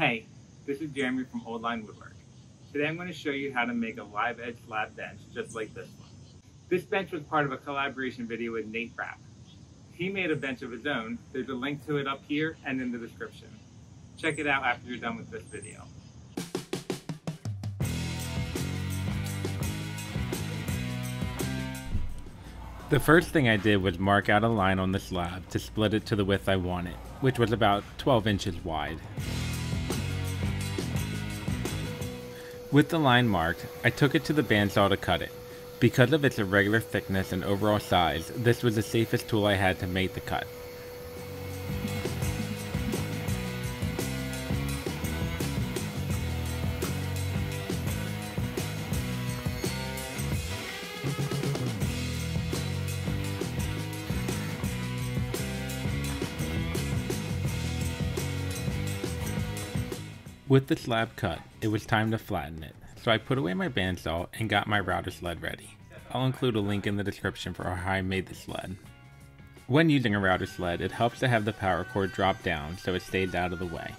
Hey, this is Jeremy from Old Line Woodwork. Today I'm going to show you how to make a live edge slab bench just like this one. This bench was part of a collaboration video with Nate Rapp. He made a bench of his own. There's a link to it up here and in the description. Check it out after you're done with this video. The first thing I did was mark out a line on the slab to split it to the width I wanted, which was about 12 inches wide. With the line marked, I took it to the bandsaw to cut it. Because of its irregular thickness and overall size, this was the safest tool I had to make the cut. With the slab cut, it was time to flatten it, so I put away my bandsaw and got my router sled ready. I'll include a link in the description for how I made the sled. When using a router sled, it helps to have the power cord drop down so it stays out of the way.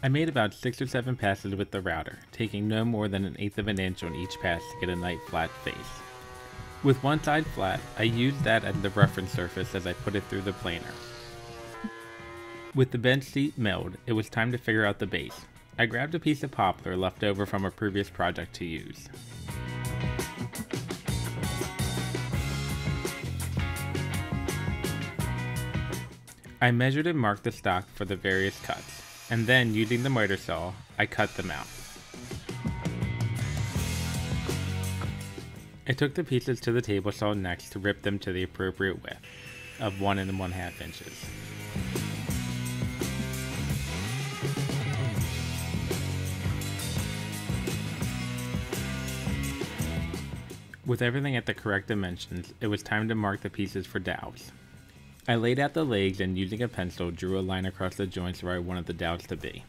I made about 6 or 7 passes with the router, taking no more than 1/8 of an inch on each pass to get a nice flat face. With one side flat, I used that as the reference surface as I put it through the planer. With the bench seat milled, it was time to figure out the base. I grabbed a piece of poplar left over from a previous project to use. I measured and marked the stock for the various cuts, and then using the miter saw, I cut them out. I took the pieces to the table saw next to rip them to the appropriate width of 1 1/2 inches. With everything at the correct dimensions, it was time to mark the pieces for dowels. I laid out the legs and using a pencil drew a line across the joints where I wanted the dowels to be.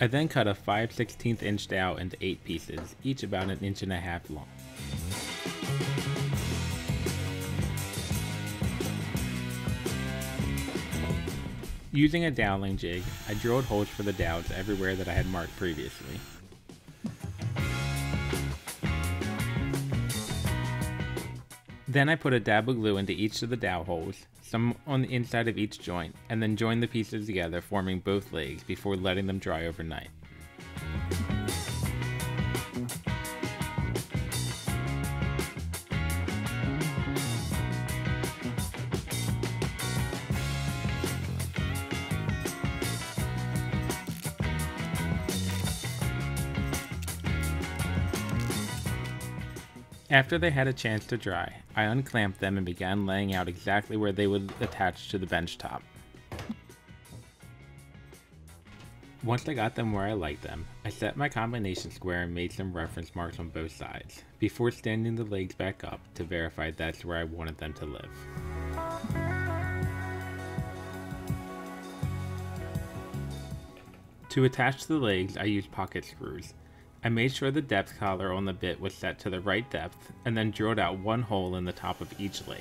I then cut a 5/16 inch dowel into 8 pieces, each about 1.5 inches long. Using a doweling jig, I drilled holes for the dowels everywhere that I had marked previously. Then I put a dab of glue into each of the dowel holes, some on the inside of each joint, and then joined the pieces together, forming both legs before letting them dry overnight. After they had a chance to dry, I unclamped them and began laying out exactly where they would attach to the bench top. Once I got them where I liked them, I set my combination square and made some reference marks on both sides, before standing the legs back up to verify that's where I wanted them to live. To attach the legs, I used pocket screws. I made sure the depth collar on the bit was set to the right depth, and then drilled out one hole in the top of each leg.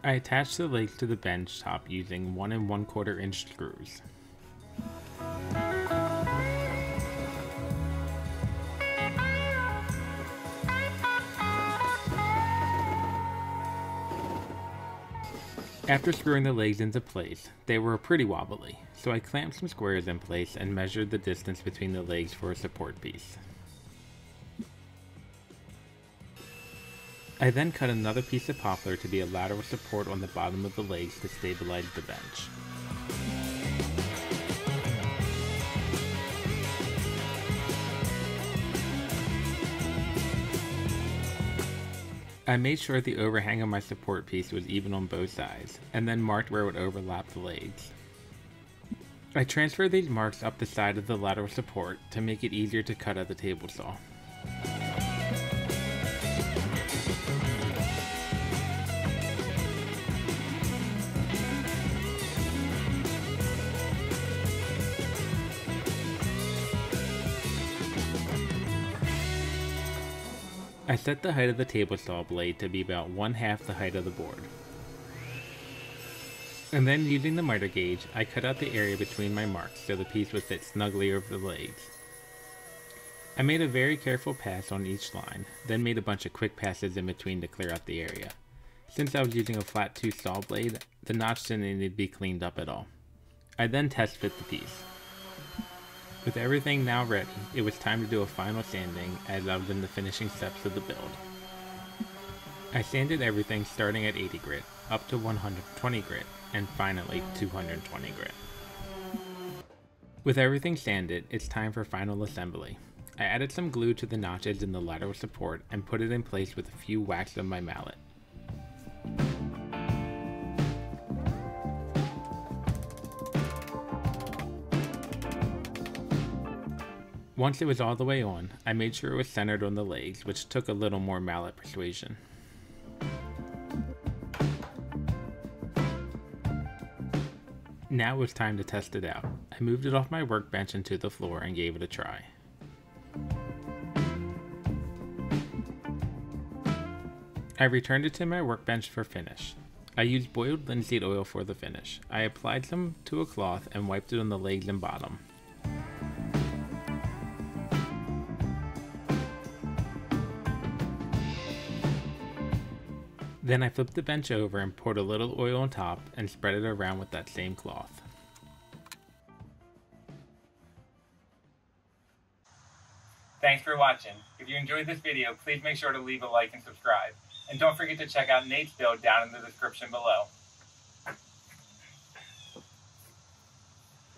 I attached the legs to the bench top using 1 1/4 inch screws. After screwing the legs into place, they were pretty wobbly, so I clamped some squares in place and measured the distance between the legs for a support piece. I then cut another piece of poplar to be a lateral support on the bottom of the legs to stabilize the bench. I made sure the overhang of my support piece was even on both sides, and then marked where it would overlap the legs. I transferred these marks up the side of the lateral support to make it easier to cut at the table saw. I set the height of the table saw blade to be about 1/2 the height of the board. And then using the miter gauge, I cut out the area between my marks so the piece would fit snugly over the legs. I made a very careful pass on each line, then made a bunch of quick passes in between to clear out the area. Since I was using a flat tooth saw blade, the notch didn't need to be cleaned up at all. I then test fit the piece. With everything now ready, it was time to do a final sanding as I was in the finishing steps of the build. I sanded everything starting at 80 grit, up to 120 grit, and finally 220 grit. With everything sanded, it's time for final assembly. I added some glue to the notches in the lateral support and put it in place with a few whacks of my mallet. Once it was all the way on, I made sure it was centered on the legs, which took a little more mallet persuasion. Now it was time to test it out. I moved it off my workbench into the floor and gave it a try. I returned it to my workbench for finish. I used boiled linseed oil for the finish. I applied some to a cloth and wiped it on the legs and bottom. Then I flipped the bench over and poured a little oil on top and spread it around with that same cloth. Thanks for watching. If you enjoyed this video, please make sure to leave a like and subscribe. And don't forget to check out Nate's build down in the description below.